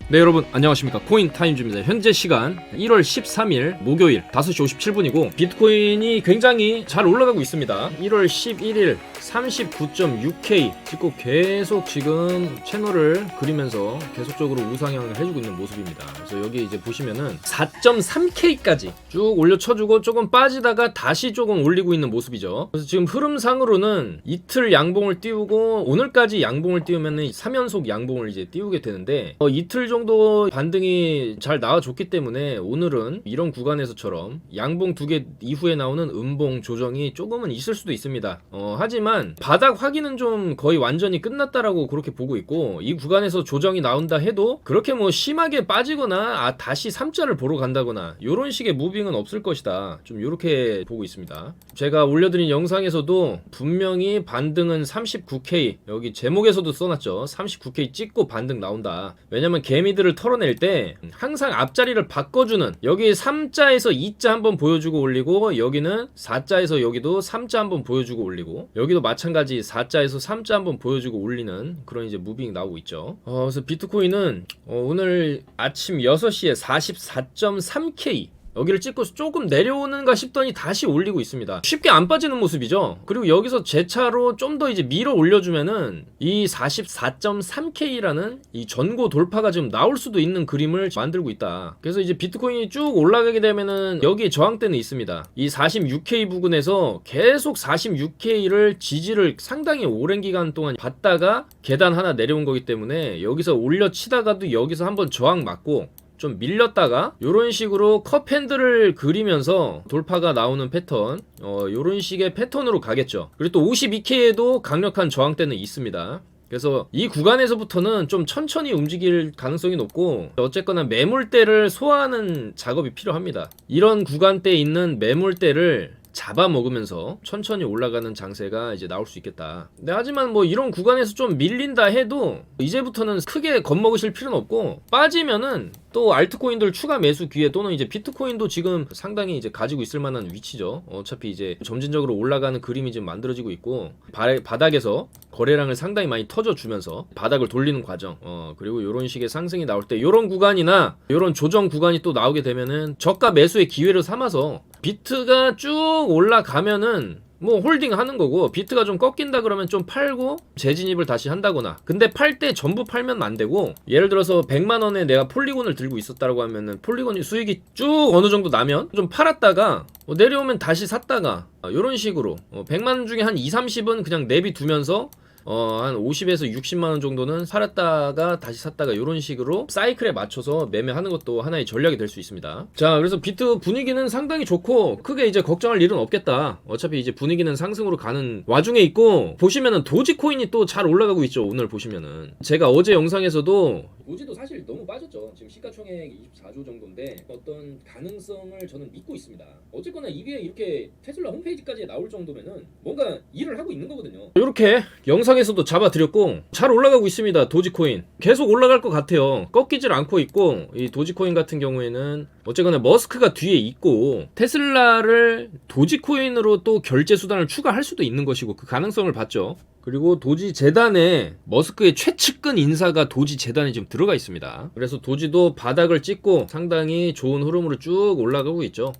네, 여러분 안녕하십니까. 코인타임즈입니다. 현재 시간 1월 13일 목요일 5시 57분이고 비트코인이 굉장히 잘 올라가고 있습니다. 1월 11일 39.6K 찍고 계속 지금 채널을 그리면서 계속적으로 우상향을 해주고 있는 모습입니다. 그래서 여기 이제 보시면은 4.3K까지 쭉 올려쳐주고 조금 빠지다가 다시 조금 올리고 있는 모습이죠. 그래서 지금 흐름상으로는 이틀 양봉을 띄우고 오늘까지 양봉을 띄우면은 3연속 양봉을 이제 띄우게 되는데 이틀 정도 반등이 잘 나와줬기 때문에 오늘은 이런 구간에서처럼 양봉 2개 이후에 나오는 음봉 조정이 조금은 있을 수도 있습니다. 하지만 바닥 확인은 좀 거의 완전히 끝났다라고 그렇게 보고 있고, 이 구간에서 조정이 나온다 해도 그렇게 뭐 심하게 빠지거나 다시 3자를 보러 간다거나 이런 식의 무빙은 없을 것이다, 좀 이렇게 보고 있습니다. 제가 올려드린 영상에서도 분명히 반등은 39K, 여기 제목에서도 써놨죠. 39K 찍고 반등 나온다. 왜냐면 개미들을 털어낼 때 항상 앞자리를 바꿔주는, 여기 3자에서 2자 한번 보여주고 올리고, 여기는 4자에서 여기도 3자 한번 보여주고 올리고, 여기도 마찬가지 4자에서 3자 한번 보여주고 올리는 그런 이제 무빙이 나오고 있죠. 그래서 비트코인은 오늘 아침 6시에 44.3K 여기를 찍고 조금 내려오는가 싶더니 다시 올리고 있습니다. 쉽게 안 빠지는 모습이죠. 그리고 여기서 제 차로 좀 더 이제 밀어 올려주면은 이 44.3K라는 이 전고 돌파가 지금 나올 수도 있는 그림을 만들고 있다. 그래서 이제 비트코인이 쭉 올라가게 되면은 여기 저항대는 있습니다. 이 46K 부근에서 계속 46K를 지지를 상당히 오랜 기간 동안 받다가 계단 하나 내려온 거기 때문에 여기서 올려치다가도 여기서 한번 저항 맞고 좀 밀렸다가 요런 식으로 컵핸들을 그리면서 돌파가 나오는 패턴, 요런 식의 패턴으로 가겠죠. 그리고 또 52K에도 강력한 저항대는 있습니다. 그래서 이 구간에서부터는 좀 천천히 움직일 가능성이 높고, 어쨌거나 매물대를 소화하는 작업이 필요합니다. 이런 구간대에 있는 매물대를 잡아먹으면서 천천히 올라가는 장세가 이제 나올 수 있겠다. 근데 하지만 뭐 이런 구간에서 좀 밀린다 해도 이제부터는 크게 겁먹으실 필요는 없고, 빠지면은 또 알트코인들 추가 매수 기회, 또는 이제 비트코인도 지금 상당히 이제 가지고 있을 만한 위치죠. 어차피 이제 점진적으로 올라가는 그림이 지금 만들어지고 있고, 바닥에서 거래량을 상당히 많이 터져주면서 바닥을 돌리는 과정, 그리고 이런 식의 상승이 나올 때 이런 구간이나 이런 조정 구간이 또 나오게 되면은 저가 매수의 기회를 삼아서 비트가 쭉 올라가면은 뭐 홀딩 하는 거고, 비트가 좀 꺾인다 그러면 좀 팔고 재진입을 다시 한다거나. 근데 팔 때 전부 팔면 안 되고, 예를 들어서 100만원에 내가 폴리곤을 들고 있었다고 하면은 폴리곤이 수익이 쭉 어느 정도 나면 좀 팔았다가 내려오면 다시 샀다가, 요런 식으로 100만원 중에 한 2-30은 그냥 내비두면서 한 50에서 60만원 정도는 팔았다가 다시 샀다가, 이런 식으로 사이클에 맞춰서 매매하는 것도 하나의 전략이 될 수 있습니다. 자, 그래서 비트 분위기는 상당히 좋고 크게 이제 걱정할 일은 없겠다. 어차피 이제 분위기는 상승으로 가는 와중에 있고, 보시면은 도지코인이 또 잘 올라가고 있죠. 오늘 보시면은 제가 어제 영상에서도 도지도 사실 너무 빠졌죠. 지금 시가총액 24조 정도인데 어떤 가능성을 저는 믿고 있습니다. 어쨌거나 이게 이렇게 테슬라 홈페이지까지 나올 정도면은 뭔가 일을 하고 있는 거거든요. 이렇게 영상에서도 잡아드렸고 잘 올라가고 있습니다. 도지코인 계속 올라갈 것 같아요. 꺾이질 않고 있고, 이 도지코인 같은 경우에는 어쨌거나 머스크가 뒤에 있고, 테슬라를 도지코인으로 또 결제 수단을 추가할 수도 있는 것이고, 그 가능성을 봤죠. 그리고 도지 재단에 머스크의 최측근 인사가 도지 재단에 지금 들어가 있습니다. 그래서 도지도 바닥을 찍고 상당히 좋은 흐름으로 쭉 올라가고 있죠.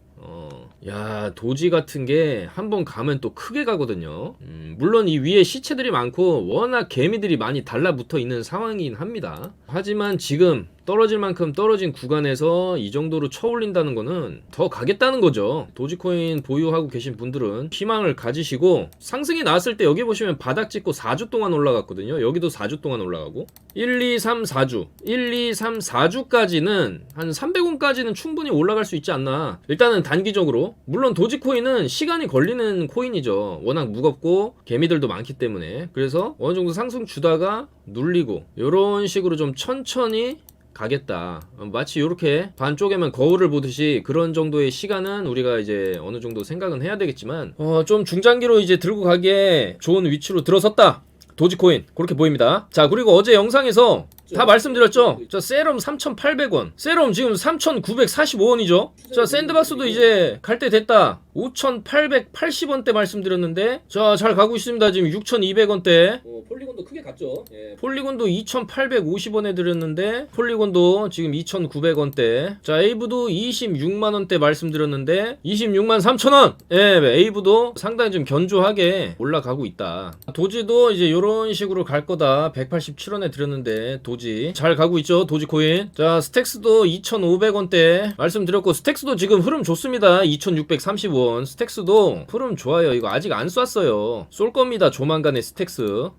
야, 도지 같은 게 한번 가면 또 크게 가거든요. 물론 이 위에 시체들이 많고 워낙 개미들이 많이 달라붙어 있는 상황이긴 합니다. 하지만 지금 떨어질 만큼 떨어진 구간에서 이 정도로 쳐올린다는 거는 더 가겠다는 거죠. 도지코인 보유하고 계신 분들은 희망을 가지시고, 상승이 나왔을 때 여기 보시면 바닥 찍고 4주 동안 올라갔거든요. 여기도 4주 동안 올라가고 1, 2, 3, 4주 1, 2, 3, 4주까지는 한 300원까지는 충분히 올라갈 수 있지 않나. 일단은 단기적으로, 물론 도지코인은 시간이 걸리는 코인이죠. 워낙 무겁고 개미들도 많기 때문에. 그래서 어느 정도 상승 주다가 눌리고 이런 식으로 좀 천천히 가겠다. 마치 이렇게 반쪽에만 거울을 보듯이 그런 정도의 시간은 우리가 이제 어느 정도 생각은 해야 되겠지만, 좀 중장기로 이제 들고 가기에 좋은 위치로 들어섰다. 도지코인 그렇게 보입니다. 자, 그리고 어제 영상에서 다 말씀드렸죠. 자, 세럼 3,800원, 세럼 지금 3,945원이죠. 자, 샌드박스도 이제 갈 때 됐다. 5,880원대 말씀드렸는데, 자, 잘 가고 있습니다. 지금 6,200원대. 폴리곤도 크게 갔죠. 예. 폴리곤도 2,850원에 드렸는데 폴리곤도 지금 2,900원대. 자, 에이브도 26만원대 말씀드렸는데 26만 3천원. 예, 에이브도 상당히 좀 견조하게 올라가고 있다. 도지도 이제 요런 식으로 갈 거다. 187원에 드렸는데 도지 잘 가고 있죠. 도지코인. 자, 스택스도 2,500원대 말씀드렸고, 스택스도 지금 흐름 좋습니다. 2,630원. 스택스도 흐름 좋아요. 이거 아직 안 쐈어요. 쏠 겁니다. 조만간에 스택스.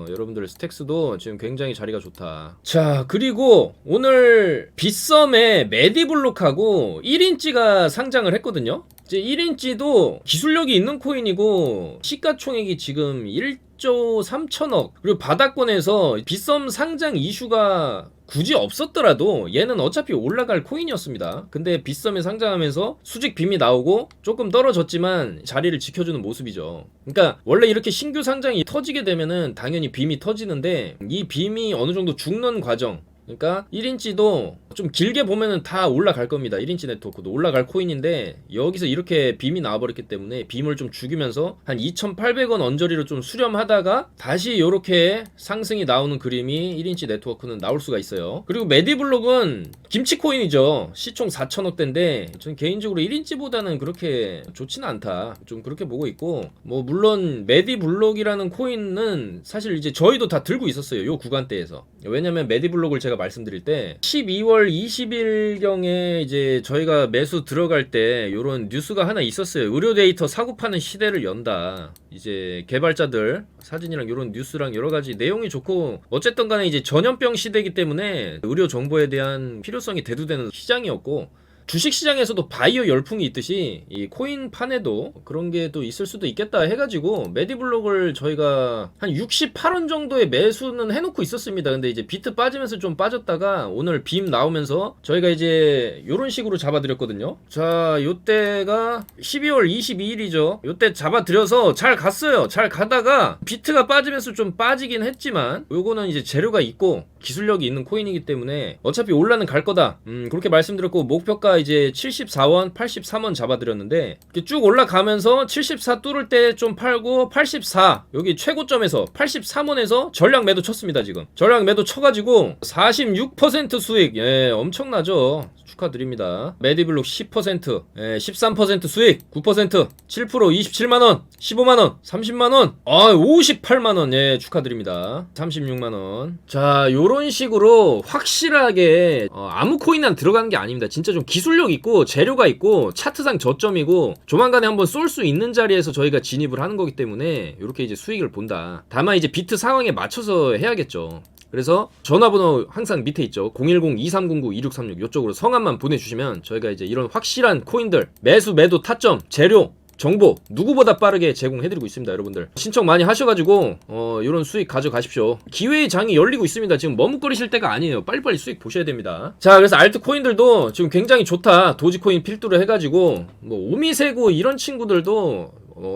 여러분들 스택스도 지금 굉장히 자리가 좋다. 자, 그리고 오늘 빗썸에 메디블록하고 1인치가 상장을 했거든요. 이제 1인치도 기술력이 있는 코인이고 시가총액이 지금 1조 3천억, 그리고 바닥권에서 빗썸 상장 이슈가 굳이 없었더라도 얘는 어차피 올라갈 코인이었습니다. 근데 빗썸에 상장하면서 수직 빔이 나오고 조금 떨어졌지만 자리를 지켜주는 모습이죠. 그러니까 원래 이렇게 신규 상장이 터지게 되면은 당연히 빔이 터지는데 이 빔이 어느 정도 죽는 과정, 그러니까 1인치도 좀 길게 보면은 다 올라갈 겁니다. 1인치 네트워크도 올라갈 코인인데 여기서 이렇게 빔이 나와버렸기 때문에 빔을 좀 죽이면서 한 2,800원 언저리로 좀 수렴하다가 다시 이렇게 상승이 나오는 그림이 1인치 네트워크는 나올 수가 있어요. 그리고 메디블록은 김치코인이죠. 시총 4천억대인데 전 개인적으로 1인치보다는 그렇게 좋지는 않다. 좀 그렇게 보고 있고, 뭐 물론 메디블록이라는 코인은 사실 이제 저희도 다 들고 있었어요. 요 구간대에서. 왜냐면 메디블록을 제가 말씀드릴 때 12월 20일경에 이제 저희가 매수 들어갈 때 요런 뉴스가 하나 있었어요. 의료 데이터 사고 파는 시대를 연다. 이제 개발자들 사진이랑 요런 뉴스랑 여러 가지 내용이 좋고, 어쨌든 간에 이제 전염병 시대이기 때문에 의료 정보에 대한 필요성이 대두되는 시장이었고, 주식시장에서도 바이오 열풍이 있듯이 이 코인판에도 그런 게 또 있을 수도 있겠다 해가지고 메디블록을 저희가 한 68원 정도의 매수는 해놓고 있었습니다. 근데 이제 비트 빠지면서 좀 빠졌다가 오늘 빔 나오면서 저희가 이제 요런 식으로 잡아드렸거든요. 자, 요때가 12월 22일이죠. 요때 잡아드려서 잘 갔어요. 잘 가다가 비트가 빠지면서 좀 빠지긴 했지만 요거는 이제 재료가 있고 기술력이 있는 코인이기 때문에 어차피 올라는 갈 거다. 그렇게 말씀드렸고, 목표가 이제 74원, 83원 잡아드렸는데 이렇게 쭉 올라가면서 74 뚫을 때 좀 팔고 84 여기 최고점에서 83원에서 전량 매도 쳤습니다. 지금 전량 매도 쳐가지고 46% 수익. 예, 엄청나죠. 축하드립니다. 메디블록 10%, 13% 수익, 9%, 7%, 27만원, 15만원, 30만원, 58만원, 예, 축하드립니다. 36만원. 자, 요런 식으로 확실하게, 아무 코인은 들어가는 게 아닙니다. 진짜 좀 기술력 있고, 재료가 있고, 차트상 저점이고, 조만간에 한번 쏠 수 있는 자리에서 저희가 진입을 하는 거기 때문에, 요렇게 이제 수익을 본다. 다만 이제 비트 상황에 맞춰서 해야겠죠. 그래서 전화번호 항상 밑에 있죠. 010-2309-2636 이쪽으로 성함만 보내주시면 저희가 이제 이런 확실한 코인들 매수 매도 타점 재료 정보 누구보다 빠르게 제공해드리고 있습니다. 여러분들 신청 많이 하셔가지고 이런 수익 가져가십시오. 기회의 장이 열리고 있습니다. 지금 머뭇거리실 때가 아니에요. 빨리빨리 수익 보셔야 됩니다. 자, 그래서 알트 코인들도 지금 굉장히 좋다. 도지코인 필두로 해가지고 뭐 오미세고 이런 친구들도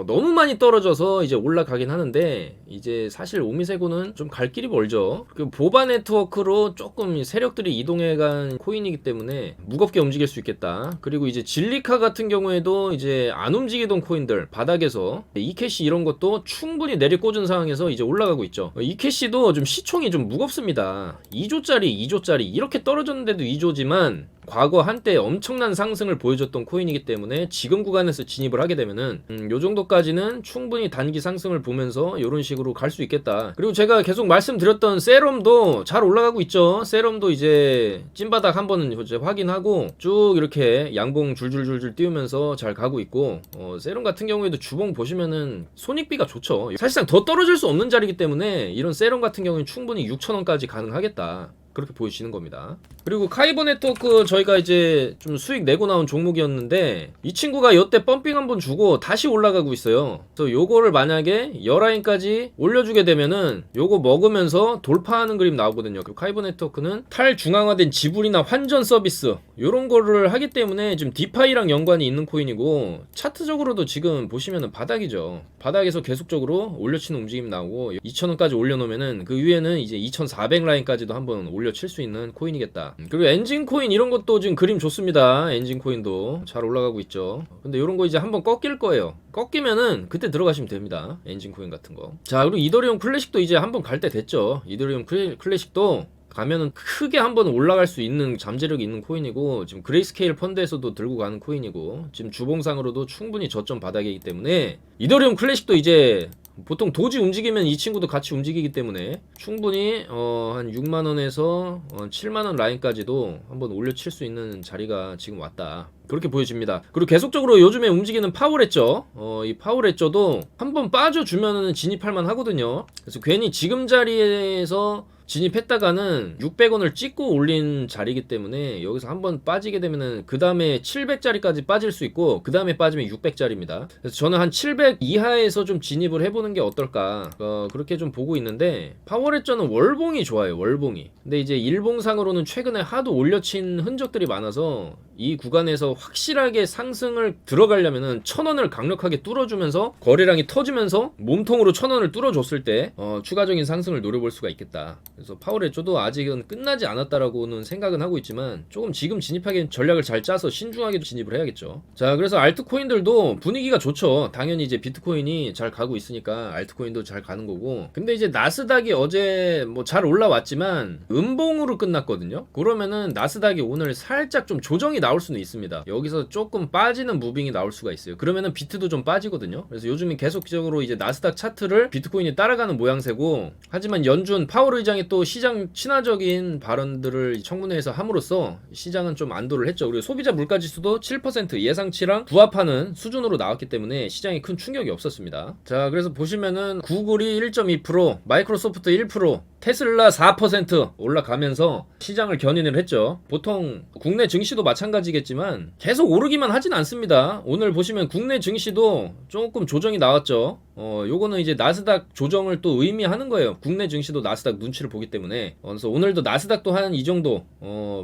너무 많이 떨어져서 이제 올라가긴 하는데, 이제 사실 오미세고는 좀 갈 길이 멀죠. 그 보바 네트워크로 조금 세력들이 이동해간 코인이기 때문에 무겁게 움직일 수 있겠다. 그리고 이제 진리카 같은 경우에도 이제 안 움직이던 코인들 바닥에서 이캐시 이런 것도 충분히 내리꽂은 상황에서 이제 올라가고 있죠. 이캐시도 좀 시총이 좀 무겁습니다. 2조짜리 이렇게 떨어졌는데도 2조지만 과거 한때 엄청난 상승을 보여줬던 코인이기 때문에 지금 구간에서 진입을 하게 되면은 요 정도까지는 충분히 단기 상승을 보면서 이런 식으로 갈 수 있겠다. 그리고 제가 계속 말씀드렸던 세럼도 잘 올라가고 있죠. 세럼도 이제 찐바닥 한번 이제 확인하고 쭉 이렇게 양봉 줄줄줄줄 띄우면서 잘 가고 있고, 세럼 같은 경우에도 주봉 보시면은 손익비가 좋죠. 사실상 더 떨어질 수 없는 자리이기 때문에 이런 세럼 같은 경우는 충분히 6,000원까지 가능하겠다. 그렇게 보여지는 겁니다. 그리고 카이버 네트워크 저희가 이제 좀 수익 내고 나온 종목이었는데 이 친구가 이때 펌핑 한번 주고 다시 올라가고 있어요. 그래서 요거를 만약에 10라인까지 올려주게 되면은 요거 먹으면서 돌파하는 그림 나오거든요. 그리고 카이버 네트워크는 탈중앙화된 지불이나 환전 서비스 요런 거를 하기 때문에 지금 디파이랑 연관이 있는 코인이고, 차트적으로도 지금 보시면은 바닥이죠. 바닥에서 계속적으로 올려치는 움직임이 나오고 2,000원까지 올려놓으면은 그 위에는 이제 2,400 라인까지도 한번 올려칠 수 있는 코인이겠다. 그리고 엔진 코인 이런 것도 지금 그림 좋습니다. 엔진 코인도 잘 올라가고 있죠. 근데 요런 거 이제 한번 꺾일 거예요. 꺾이면은 그때 들어가시면 됩니다. 엔진 코인 같은 거. 자, 그리고 이더리움 클래식도 이제 한번 갈 때 됐죠. 이더리움 클래식도 가면은 크게 한번 올라갈 수 있는 잠재력이 있는 코인이고, 지금 그레이스케일 펀드에서도 들고 가는 코인이고, 지금 주봉상으로도 충분히 저점 바닥이기 때문에 이더리움 클래식도 이제 보통 도지 움직이면 이 친구도 같이 움직이기 때문에 충분히 한 6만원에서 7만원 라인까지도 한번 올려칠 수 있는 자리가 지금 왔다, 그렇게 보여집니다. 그리고 계속적으로 요즘에 움직이는 파워레저, 이 파워레저도 한번 빠져주면은 진입할만 하거든요. 그래서 괜히 지금 자리에서 진입했다가는 600원을 찍고 올린 자리이기 때문에 여기서 한번 빠지게 되면은 그 다음에 700짜리까지 빠질 수 있고, 그 다음에 빠지면 600짜리입니다. 그래서 저는 한 700 이하에서 좀 진입을 해보는 게 어떨까, 그렇게 좀 보고 있는데, 파워레저는 월봉이 좋아요. 월봉이. 근데 이제 일봉상으로는 최근에 하도 올려친 흔적들이 많아서 이 구간에서 확실하게 상승을 들어가려면은 1,000원을 강력하게 뚫어주면서 거래량이 터지면서 몸통으로 1,000원을 뚫어줬을 때 추가적인 상승을 노려볼 수가 있겠다. 그래서 파워레저도 아직은 끝나지 않았다라고는 생각은 하고 있지만, 조금 지금 진입하기엔 전략을 잘 짜서 신중하게 진입을 해야겠죠. 자, 그래서 알트코인들도 분위기가 좋죠. 당연히 이제 비트코인이 잘 가고 있으니까 알트코인도 잘 가는 거고. 근데 이제 나스닥이 어제 뭐 잘 올라왔지만 음봉으로 끝났거든요. 그러면은 나스닥이 오늘 살짝 좀 조정이 나올 수는 있습니다. 여기서 조금 빠지는 무빙이 나올 수가 있어요. 그러면은 비트도 좀 빠지거든요. 그래서 요즘은 계속적으로 이제 나스닥 차트를 비트코인이 따라가는 모양새고, 하지만 연준 파월 의장이 또 시장 친화적인 발언들을 청문회에서 함으로써 시장은 좀 안도를 했죠. 그리고 소비자 물가지수도 7% 예상치랑 부합하는 수준으로 나왔기 때문에 시장에 큰 충격이 없었습니다. 자, 그래서 보시면은 구글이 1.2%, 마이크로소프트 1%, 테슬라 4% 올라가면서 시장을 견인을 했죠. 보통 국내 증시도 마찬가지겠지만 계속 오르기만 하진 않습니다. 오늘 보시면 국내 증시도 조금 조정이 나왔죠. 요거는 이제 나스닥 조정을 또 의미하는 거예요. 국내 증시도 나스닥 눈치를 보기 때문에. 그래서 오늘도 나스닥도 한 이 정도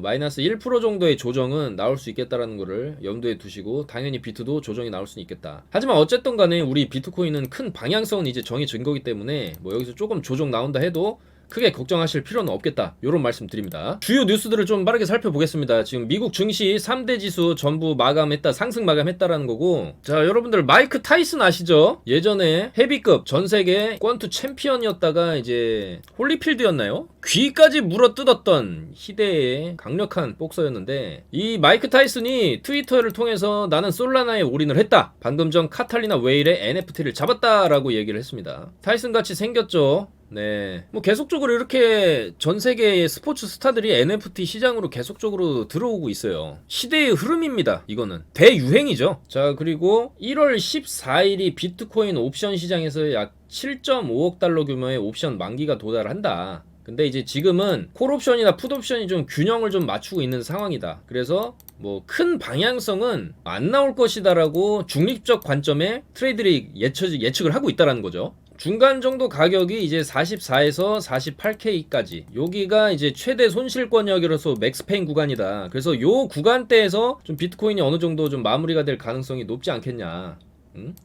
마이너스 1% 정도의 조정은 나올 수 있겠다라는 거를 염두에 두시고, 당연히 비트도 조정이 나올 수는 있겠다. 하지만 어쨌든 간에 우리 비트코인은 큰 방향성은 이제 정해진 거기 때문에 뭐 여기서 조금 조정 나온다 해도 크게 걱정하실 필요는 없겠다, 요런 말씀 드립니다. 주요 뉴스들을 좀 빠르게 살펴보겠습니다. 지금 미국 증시 3대 지수 전부 마감했다, 상승 마감했다라는 거고, 자, 여러분들 마이크 타이슨 아시죠? 예전에 헤비급 전세계 권투 챔피언이었다가 이제 홀리필드였나요? 귀까지 물어뜯었던 희대의 강력한 복서였는데, 이 마이크 타이슨이 트위터를 통해서 나는 솔라나에 올인을 했다, 방금 전 카탈리나 웨일의 NFT를 잡았다라고 얘기를 했습니다. 타이슨 같이 생겼죠. 네, 뭐 계속적으로 이렇게 전 세계의 스포츠 스타들이 NFT 시장으로 계속적으로 들어오고 있어요. 시대의 흐름입니다. 이거는 대유행이죠. 자, 그리고 1월 14일이 비트코인 옵션 시장에서 약 7.5억 달러 규모의 옵션 만기가 도달한다. 근데 이제 지금은 콜옵션이나 풋옵션이 좀 균형을 좀 맞추고 있는 상황이다. 그래서 뭐 큰 방향성은 안 나올 것이다라고 중립적 관점에 트레이드들이 예측을 하고 있다라는 거죠. 중간 정도 가격이 이제 44에서 48K까지, 여기가 이제 최대 손실권역이라서 맥스페인 구간이다. 그래서 요 구간대에서 좀 비트코인이 어느 정도 좀 마무리가 될 가능성이 높지 않겠냐.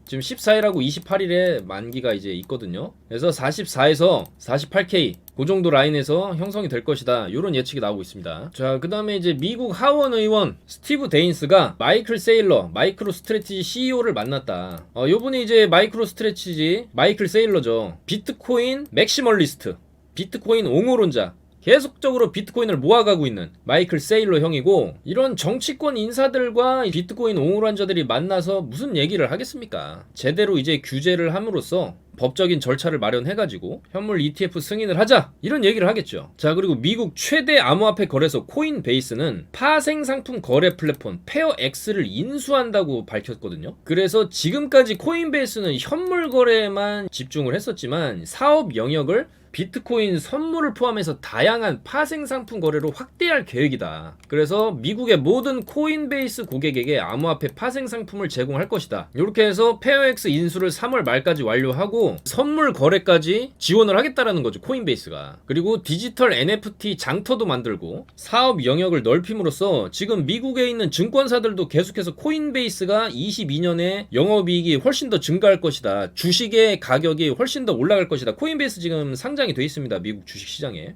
지금 14일하고 28일에 만기가 이제 있거든요. 그래서 44에서 48K 그 정도 라인에서 형성이 될 것이다, 이런 예측이 나오고 있습니다. 자, 그 다음에 이제 미국 하원 의원 스티브 데인스가 마이클 세일러, 마이크로 스트레티지 CEO를 만났다. 요분이 이제 마이크로 스트레티지 마이클 세일러죠. 비트코인 맥시멀리스트, 비트코인 옹호론자, 계속적으로 비트코인을 모아가고 있는 마이클 세일러 형이고, 이런 정치권 인사들과 비트코인 옹호론자들이 만나서 무슨 얘기를 하겠습니까? 제대로 이제 규제를 함으로써 법적인 절차를 마련해가지고 현물 ETF 승인을 하자, 이런 얘기를 하겠죠. 자, 그리고 미국 최대 암호화폐 거래소 코인베이스는 파생 상품 거래 플랫폼 페어X를 인수한다고 밝혔거든요. 그래서 지금까지 코인베이스는 현물 거래에만 집중을 했었지만 사업 영역을 비트코인 선물을 포함해서 다양한 파생 상품 거래로 확대할 계획이다. 그래서 미국의 모든 코인베이스 고객에게 암호화폐 파생 상품을 제공할 것이다. 이렇게 해서 페어X 인수를 3월 말까지 완료하고 하고 선물 거래까지 지원을 하겠다라는 거죠, 코인베이스가. 그리고 디지털 NFT 장터도 만들고 사업 영역을 넓힘으로써 지금 미국에 있는 증권사들도 계속해서 코인베이스가 22년에 영업이익이 훨씬 더 증가할 것이다, 주식의 가격이 훨씬 더 올라갈 것이다. 코인베이스 지금 상장이 돼 있습니다, 미국 주식시장에.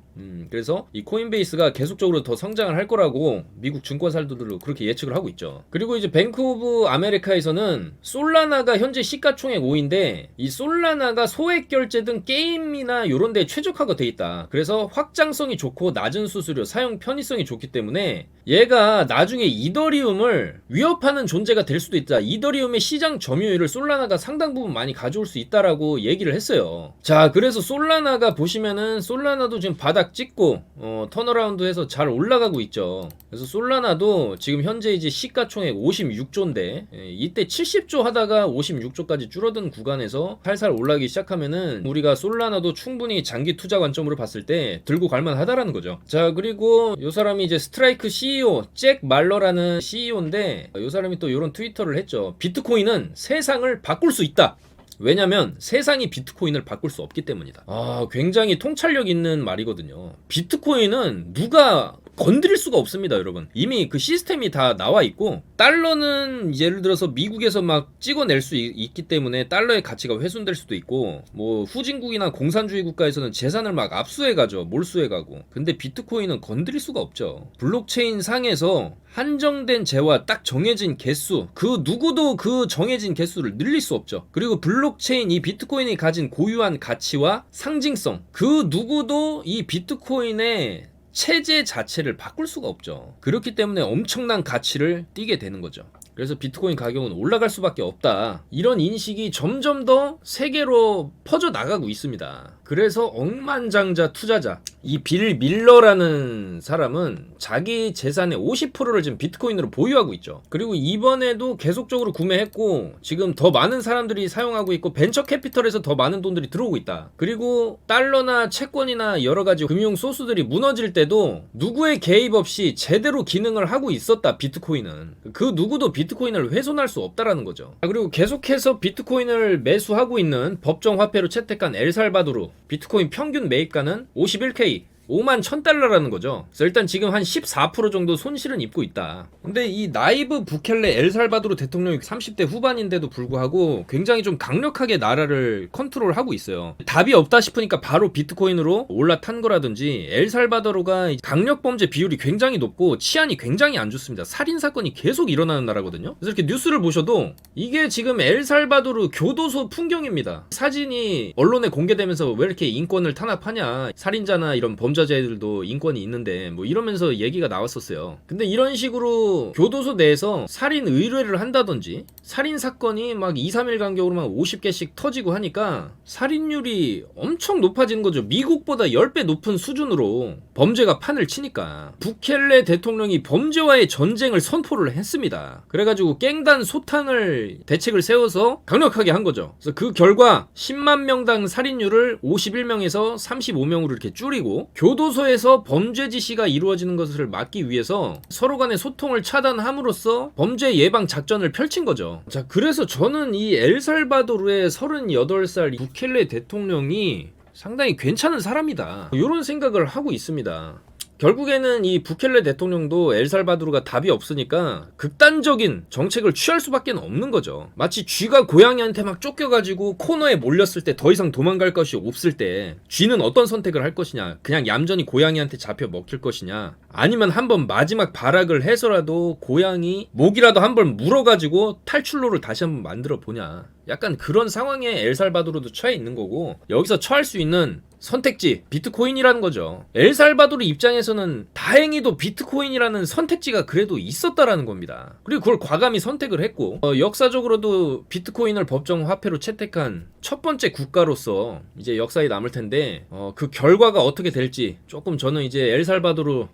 그래서 이 코인베이스가 계속적으로 더 성장을 할 거라고 미국 증권사들도 그렇게 예측을 하고 있죠. 그리고 이제 뱅크 오브 아메리카에서는 솔라나가 현재 시가총액 5위인데 이 솔라나가 소액 결제 등 게임이나 이런 데 최적화가 돼 있다. 그래서 확장성이 좋고 낮은 수수료, 사용 편의성이 좋기 때문에 얘가 나중에 이더리움을 위협하는 존재가 될 수도 있다. 이더리움의 시장 점유율을 솔라나가 상당 부분 많이 가져올 수 있다라고 얘기를 했어요. 자, 그래서 솔라나가 보시면은 솔라나도 지금 바닥 찍고 턴어라운드해서 잘 올라가고 있죠. 그래서 솔라나도 지금 현재 이제 시가총액 56조인데 이때 70조 하다가 56조까지 줄어든 구간에서 살살 올라가기 시작하면은 우리가 솔라나도 충분히 장기 투자 관점으로 봤을 때 들고 갈만 하다라는 거죠. 자, 그리고 요 사람이 이제 스트라이크 CEO 잭 말러라는 CEO인데 요 사람이 또 요런 트위터를 했죠. 비트코인은 세상을 바꿀 수 있다. 왜냐면 세상이 비트코인을 바꿀 수 없기 때문이다. 굉장히 통찰력 있는 말이거든요. 비트코인은 누가 건드릴 수가 없습니다, 여러분. 이미 그 시스템이 다 나와 있고, 달러는 예를 들어서 미국에서 막 찍어낼 수 있기 때문에 달러의 가치가 훼손될 수도 있고, 뭐 후진국이나 공산주의 국가에서는 재산을 막 압수해가죠, 몰수해가고. 근데 비트코인은 건드릴 수가 없죠. 블록체인 상에서 한정된 재와 딱 정해진 개수, 그 누구도 그 정해진 개수를 늘릴 수 없죠. 그리고 블록체인, 이 비트코인이 가진 고유한 가치와 상징성, 그 누구도 이 비트코인의 체제 자체를 바꿀 수가 없죠. 그렇기 때문에 엄청난 가치를 띠게 되는 거죠. 그래서 비트코인 가격은 올라갈 수밖에 없다, 이런 인식이 점점 더 세계로 퍼져 나가고 있습니다. 그래서 억만장자 투자자, 이 빌 밀러라는 사람은 자기 재산의 50%를 지금 비트코인으로 보유하고 있죠. 그리고 이번에도 계속적으로 구매했고 지금 더 많은 사람들이 사용하고 있고 벤처 캐피털에서 더 많은 돈들이 들어오고 있다. 그리고 달러나 채권이나 여러 가지 금융 소스들이 무너질 때도 누구의 개입 없이 제대로 기능을 하고 있었다, 비트코인은. 그 누구도 비트코인을 훼손할 수 없다라는 거죠. 그리고 계속해서 비트코인을 매수하고 있는 법정 화폐로 채택한 엘살바도르, 비트코인 평균 매입가는 51K, 51,000달러라는 거죠. 그래서 일단 지금 한 14% 정도 손실은 입고 있다. 근데 이 나이브 부켈레 엘살바도르 대통령이 30대 후반인데도 불구하고 굉장히 좀 강력하게 나라를 컨트롤하고 있어요. 답이 없다 싶으니까 바로 비트코인으로 올라탄 거라든지, 엘살바도르가 강력 범죄 비율이 굉장히 높고 치안이 굉장히 안 좋습니다. 살인 사건이 계속 일어나는 나라거든요. 그래서 이렇게 뉴스를 보셔도 이게 지금 엘살바도르 교도소 풍경입니다. 사진이 언론에 공개되면서 왜 이렇게 인권을 탄압하냐, 살인자나 이런 범죄자들도 인권이 있는데 뭐 이러면서 얘기가 나왔었어요. 근데 이런 식으로 교도소 내에서 살인 의뢰를 한다든지, 살인 사건이 막 2, 3일 간격으로만 50개씩 터지고 하니까 살인율이 엄청 높아지는 거죠. 미국보다 10배 높은 수준으로 범죄가 판을 치니까. 부켈레 대통령이 범죄와의 전쟁을 선포를 했습니다. 그래가지고 깽단 소탕을 대책을 세워서 강력하게 한 거죠. 그래서 그 결과 10만 명당 살인율을 51명에서 35명으로 이렇게 줄이고, 교도소에서 범죄 지시가 이루어지는 것을 막기 위해서 서로 간의 소통을 차단함으로써 범죄 예방 작전을 펼친 거죠. 자, 그래서 저는 이 엘살바도르의 38살 부켈레 대통령이 상당히 괜찮은 사람이다, 이런 생각을 하고 있습니다. 결국에는 이 부켈레 대통령도 엘살바도르가 답이 없으니까 극단적인 정책을 취할 수밖에 없는 거죠. 마치 쥐가 고양이한테 막 쫓겨가지고 코너에 몰렸을 때 더 이상 도망갈 것이 없을 때 쥐는 어떤 선택을 할 것이냐, 그냥 얌전히 고양이한테 잡혀 먹힐 것이냐, 아니면 한번 마지막 발악을 해서라도 고양이 목이라도 한번 물어가지고 탈출로를 다시 한번 만들어 보냐, 약간 그런 상황에 엘살바도르도 처해 있는 거고, 여기서 처할 수 있는 선택지 비트코인이라는 거죠. 엘살바도르 입장에서는 다행히도 비트코인이라는 선택지가 그래도 있었다라는 겁니다. 그리고 그걸 과감히 선택을 했고, 역사적으로도 비트코인을 법정 화폐로 채택한 첫 번째 국가로서 이제 역사에 남을 텐데, 그 결과가 어떻게 될지 조금 저는 이제 엘살바도르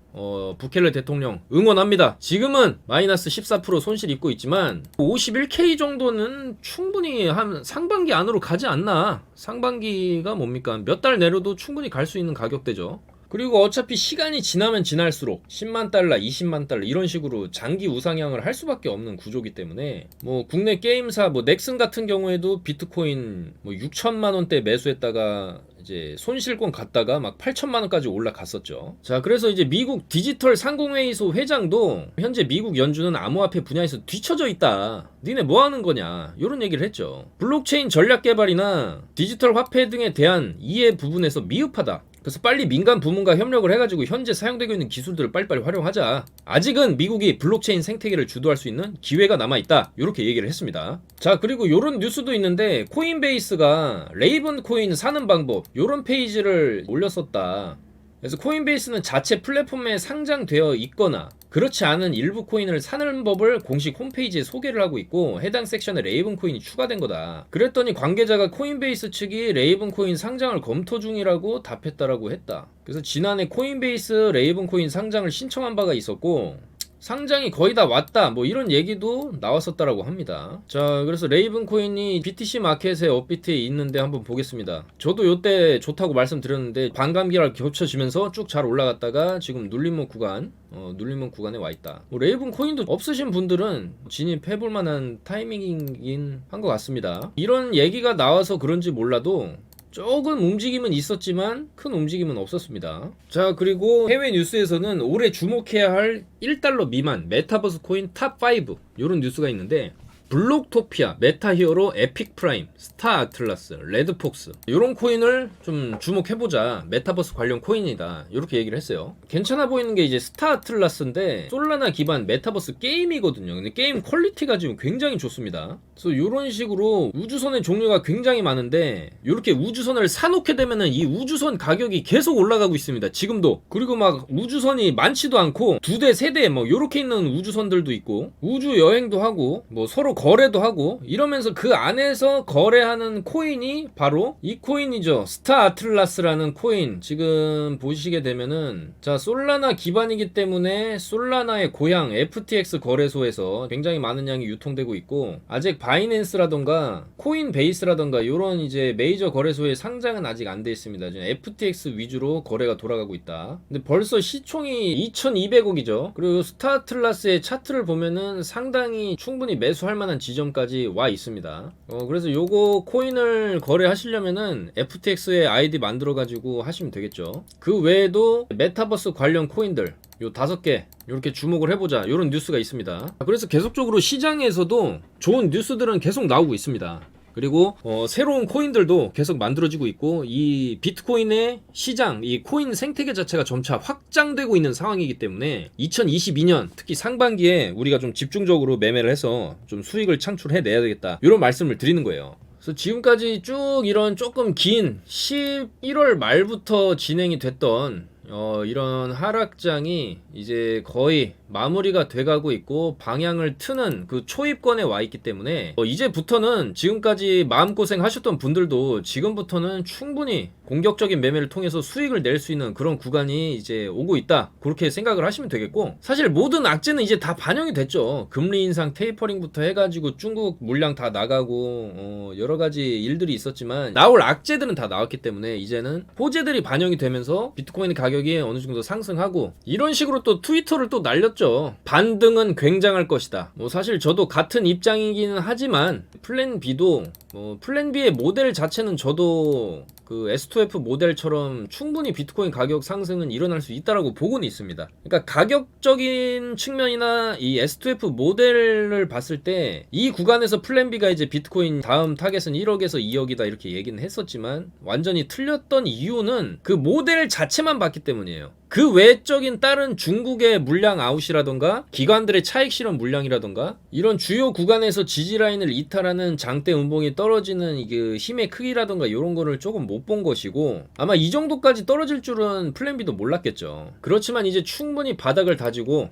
부켈레 대통령 응원합니다. 지금은 마이너스 14% 손실 입고 있지만 51K 정도는 충분히 한 상반기 안으로 가지 않나. 상반기가 뭡니까? 몇 달 내로도 충분히 갈 수 있는 가격대죠. 그리고 어차피 시간이 지나면 지날수록 10만 달러, 20만 달러 이런 식으로 장기 우상향을 할 수밖에 없는 구조기 때문에 뭐 국내 게임사 뭐 넥슨 같은 경우에도 비트코인 뭐 6천만 원대 매수했다가 이제 손실권 갔다가 막 8천만 원까지 올라갔었죠. 자, 그래서 이제 미국 디지털 상공회의소 회장도 현재 미국 연준은 암호화폐 분야에서 뒤처져 있다. 니네 뭐 하는 거냐? 이런 얘기를 했죠. 블록체인 전략 개발이나 디지털 화폐 등에 대한 이해 부분에서 미흡하다. 그래서 빨리 민간 부문과 협력을 해가지고 현재 사용되고 있는 기술들을 빨리빨리 활용하자. 아직은 미국이 블록체인 생태계를 주도할 수 있는 기회가 남아있다. 이렇게 얘기를 했습니다. 자, 그리고 요런 뉴스도 있는데 코인베이스가 레이븐 코인 사는 방법 요런 페이지를 올렸었다. 그래서 코인베이스는 자체 플랫폼에 상장되어 있거나 그렇지 않은 일부 코인을 사는 법을 공식 홈페이지에 소개를 하고 있고 해당 섹션에 레이븐 코인이 추가된 거다. 그랬더니 관계자가 코인베이스 측이 레이븐 코인 상장을 검토 중이라고 답했다라고 했다. 그래서 지난해 코인베이스 레이븐 코인 상장을 신청한 바가 있었고 상장이 거의 다 왔다 뭐 이런 얘기도 나왔었다라고 합니다. 자, 그래서 레이븐 코인이 BTC 마켓의 업비트에 있는데 한번 보겠습니다. 저도 요때 좋다고 말씀드렸는데 반감기랑 겹쳐지면서 쭉 잘 올라갔다가 지금 눌림목 구간에 와 있다. 뭐 레이븐 코인도 없으신 분들은 진입해볼 만한 타이밍이긴 한 것 같습니다. 이런 얘기가 나와서 그런지 몰라도 조금 움직임은 있었지만 큰 움직임은 없었습니다. 자, 그리고 해외 뉴스에서는 올해 주목해야 할 1달러 미만 메타버스 코인 탑5 이런 뉴스가 있는데 블록토피아, 메타히어로, 에픽프라임, 스타아틀라스, 레드폭스 이런 코인을 좀 주목해보자. 메타버스 관련 코인이다 이렇게 얘기를 했어요. 괜찮아 보이는 게 이제 스타아틀라스인데 솔라나 기반 메타버스 게임이거든요. 근데 게임 퀄리티가 지금 굉장히 좋습니다. 그래서 이런 식으로 우주선의 종류가 굉장히 많은데 이렇게 우주선을 사놓게 되면은 이 우주선 가격이 계속 올라가고 있습니다. 지금도. 그리고 막 우주선이 많지도 않고 2대, 3대 뭐 이렇게 있는 우주선들도 있고 우주 여행도 하고 뭐 서로 거래도 하고 이러면서 그 안에서 거래하는 코인이 바로 이 코인이죠. 스타아틀라스라는 코인. 지금 보시게 되면은 자, 솔라나 기반이기 때문에 솔라나의 고향 FTX 거래소에서 굉장히 많은 양이 유통되고 있고 아직 바이낸스라던가 코인베이스라던가 이런 이제 메이저 거래소의 상장은 아직 안 돼 있습니다. 지금 FTX 위주로 거래가 돌아가고 있다. 근데 벌써 시총이 2200억이죠. 그리고 스타아틀라스의 차트를 보면은 상당히 충분히 매수할 만한 지점까지 와 있습니다. 그래서 요거 코인을 거래하시려면은 FTX의 아이디 만들어 가지고 하시면 되겠죠. 그 외에도 메타버스 관련 코인들 요 5개 이렇게 주목을 해보자 이런 뉴스가 있습니다. 그래서 계속적으로 시장에서도 좋은 뉴스들은 계속 나오고 있습니다. 그리고 새로운 코인들도 계속 만들어지고 있고 이 비트코인의 시장, 이 코인 생태계 자체가 점차 확장되고 있는 상황이기 때문에 2022년 특히 상반기에 우리가 좀 집중적으로 매매를 해서 좀 수익을 창출해내야 되겠다 이런 말씀을 드리는 거예요. 그래서 지금까지 쭉 이런 조금 긴 11월 말부터 진행이 됐던 이런 하락장이 이제 거의 마무리가 돼가고 있고 방향을 트는 그 초입권에 와 있기 때문에 이제부터는 지금까지 마음고생 하셨던 분들도 지금부터는 충분히 공격적인 매매를 통해서 수익을 낼 수 있는 그런 구간이 이제 오고 있다 그렇게 생각을 하시면 되겠고 사실 모든 악재는 이제 다 반영이 됐죠. 금리 인상 테이퍼링부터 해가지고 중국 물량 다 나가고 여러가지 일들이 있었지만 나올 악재들은 다 나왔기 때문에 이제는 호재들이 반영이 되면서 비트코인의 가격이 어느 정도 상승하고 이런 식으로 또 트위터를 또 날렸죠. 반등은 굉장할 것이다. 뭐 사실 저도 같은 입장이기는 하지만 플랜 B도 플랜 B의 모델 자체는 저도 그 S2F 모델처럼 충분히 비트코인 가격 상승은 일어날 수 있다라고 보고는 있습니다. 그러니까 가격적인 측면이나 이 S2F 모델을 봤을 때 이 구간에서 플랜 B가 이제 비트코인 다음 타겟은 1억에서 2억이다 이렇게 얘기는 했었지만 완전히 틀렸던 이유는 그 모델 자체만 봤기 때문이에요. 그 외적인 다른 중국의 물량 아웃이라던가 기관들의 차익 실현 물량이라던가 이런 주요 구간에서 지지라인을 이탈하는 장대 음봉이 떨어지는 이게 힘의 크기라던가 이런 거를 조금 못 본 것이고 아마 이 정도까지 떨어질 줄은 플랜 B도 몰랐겠죠. 그렇지만 이제 충분히 바닥을 다지고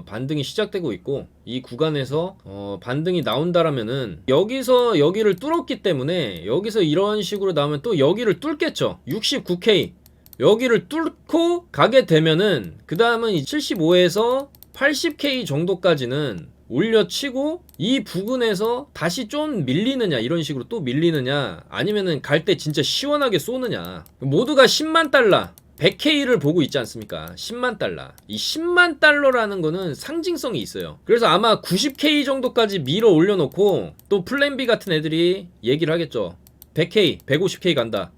반등이 시작되고 있고 이 구간에서 반등이 나온다라면은 여기서 여기를 뚫었기 때문에 여기서 이런 식으로 나오면 또 여기를 뚫겠죠. 69K 여기를 뚫고 가게 되면은 그 다음은 75에서 80K 정도까지는 올려치고 이 부근에서 다시 좀 밀리느냐 이런 식으로 또 밀리느냐 아니면은 갈 때 진짜 시원하게 쏘느냐 모두가 10만 달러 100K를 보고 있지 않습니까? 10만 달러. 이 10만 달러라는 거는 상징성이 있어요. 그래서 아마 90K 정도까지 밀어 올려놓고 또 플랜 B 같은 애들이 얘기를 하겠죠. 100K, 150K 간다.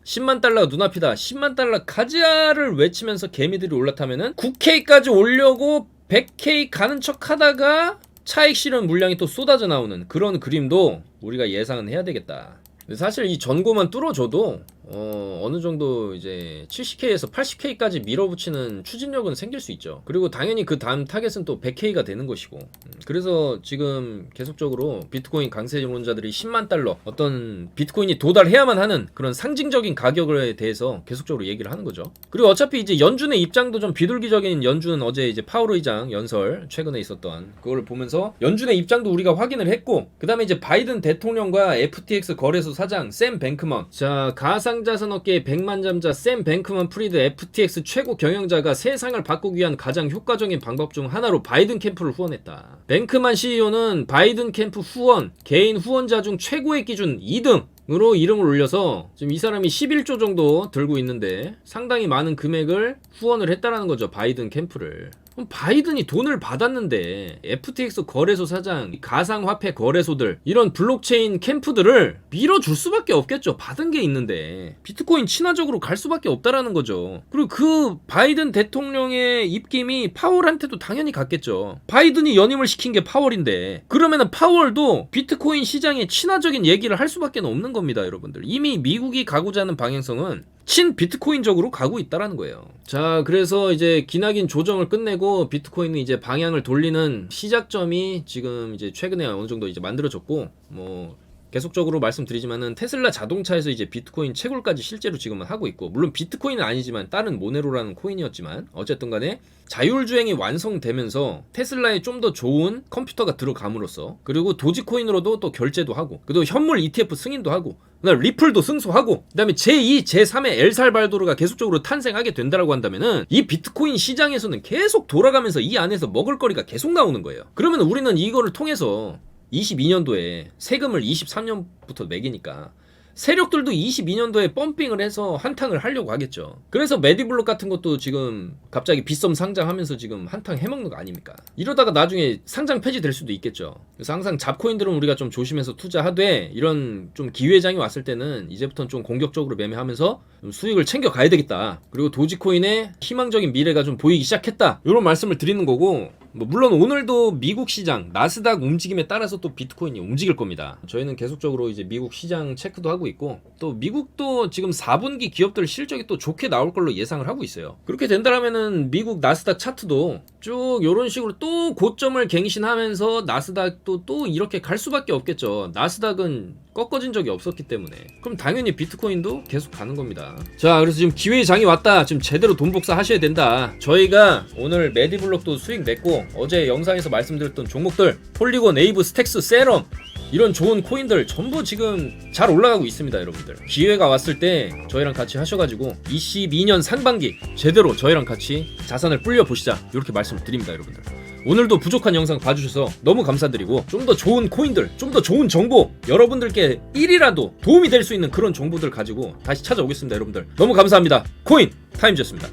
10만 달러가 눈앞이다. 10만 달러 가자를 외치면서 개미들이 올라타면은 9K까지 올려고 100K 가는 척 하다가 차익 실현 물량이 또 쏟아져 나오는 그런 그림도 우리가 예상은 해야 되겠다. 사실 이 전고만 뚫어줘도 어느 정도 이제 70K에서 80K까지 밀어붙이는 추진력은 생길 수 있죠. 그리고 당연히 그 다음 타겟은 또 100K가 되는 것이고, 그래서 지금 계속적으로 비트코인 강세론자들이 10만 달러 어떤 비트코인이 도달해야만 하는 그런 상징적인 가격에 대해서 계속적으로 얘기를 하는 거죠. 그리고 어차피 이제 연준의 입장도 좀 비둘기적인, 연준은 어제 이제 파월 의장 연설 최근에 있었던 그걸 보면서 연준의 입장도 우리가 확인을 했고, 그 다음에 이제 바이든 대통령과 FTX 거래소 사장 샘 뱅크먼, 자 가상자산업계의 백만장자 샘 뱅크먼 프리드 FTX 최고 경영자가 세상을 바꾸기 위한 가장 효과적인 방법 중 하나로 바이든 캠프를 후원했다. 뱅크만 CEO는 바이든 캠프 후원, 개인 후원자 중 최고의 기준 2등 으로 이름을 올려서 지금 이 사람이 11조 정도 들고 있는데 상당히 많은 금액을 후원을 했다라는 거죠. 바이든 캠프를. 그럼 바이든이 돈을 받았는데 FTX 거래소 사장, 가상화폐 거래소들, 이런 블록체인 캠프들을 밀어줄 수밖에 없겠죠. 받은 게 있는데 비트코인 친화적으로 갈 수밖에 없다라는 거죠. 그리고 그 바이든 대통령의 입김이 파월한테도 당연히 갔겠죠. 바이든이 연임을 시킨 게 파월인데, 그러면은 파월도 비트코인 시장에 친화적인 얘기를 할 수밖에 없는 겁니다, 여러분들. 이미 미국이 가고자 하는 방향성은 친 비트코인적으로 가고 있다라는 거예요. 자, 그래서 이제 기나긴 조정을 끝내고 비트코인은 이제 방향을 돌리는 시작점이 지금 이제 최근에 어느 정도 이제 만들어졌고, 뭐 계속적으로 말씀드리지만은 테슬라 자동차에서 이제 비트코인 채굴까지 실제로 지금은 하고 있고, 물론 비트코인은 아니지만 다른 모네로라는 코인이었지만 어쨌든 간에 자율주행이 완성되면서 테슬라에 좀 더 좋은 컴퓨터가 들어감으로써, 그리고 도지코인으로도 또 결제도 하고, 그리고 현물 ETF 승인도 하고, 그다음 리플도 승소하고, 그다음에 제2, 제3의 엘살바도르가 계속적으로 탄생하게 된다라고 한다면은 이 비트코인 시장에서는 계속 돌아가면서 이 안에서 먹을거리가 계속 나오는 거예요. 그러면 우리는 이거를 통해서 22년도에 세금을 23년부터 매기니까 세력들도 22년도에 펌핑을 해서 한탕을 하려고 하겠죠. 그래서 메디블록 같은 것도 지금 갑자기 빗썸 상장하면서 지금 한탕 해먹는 거 아닙니까? 이러다가 나중에 상장 폐지될 수도 있겠죠. 그래서 항상 잡코인들은 우리가 좀 조심해서 투자하되, 이런 좀 기회장이 왔을 때는 이제부터는 좀 공격적으로 매매하면서 좀 수익을 챙겨가야 되겠다. 그리고 도지코인의 희망적인 미래가 좀 보이기 시작했다, 이런 말씀을 드리는 거고, 뭐 물론 오늘도 미국 시장 나스닥 움직임에 따라서 또 비트코인이 움직일 겁니다. 저희는 계속적으로 이제 미국 시장 체크도 하고 있고, 또 미국도 지금 4분기 기업들 실적이 또 좋게 나올 걸로 예상을 하고 있어요. 그렇게 된다면은 미국 나스닥 차트도 쭉 이런 식으로 또 고점을 갱신하면서 나스닥도 또 이렇게 갈 수밖에 없겠죠. 나스닥은 꺾어진 적이 없었기 때문에. 그럼 당연히 비트코인도 계속 가는 겁니다. 자, 그래서 지금 기회의 장이 왔다. 지금 제대로 돈 복사하셔야 된다. 저희가 오늘 메디블록도 수익 냈고, 어제 영상에서 말씀드렸던 종목들 폴리곤, 에이브, 스택스, 세럼, 이런 좋은 코인들 전부 지금 잘 올라가고 있습니다, 여러분들. 기회가 왔을 때 저희랑 같이 하셔가지고 22년 상반기 제대로 저희랑 같이 자산을 불려보시자, 이렇게 말씀을 드립니다, 여러분들. 오늘도 부족한 영상 봐주셔서 너무 감사드리고, 좀 더 좋은 코인들, 좀 더 좋은 정보, 여러분들께 1이라도 도움이 될 수 있는 그런 정보들 가지고 다시 찾아오겠습니다, 여러분들. 너무 감사합니다. 코인 타임즈였습니다.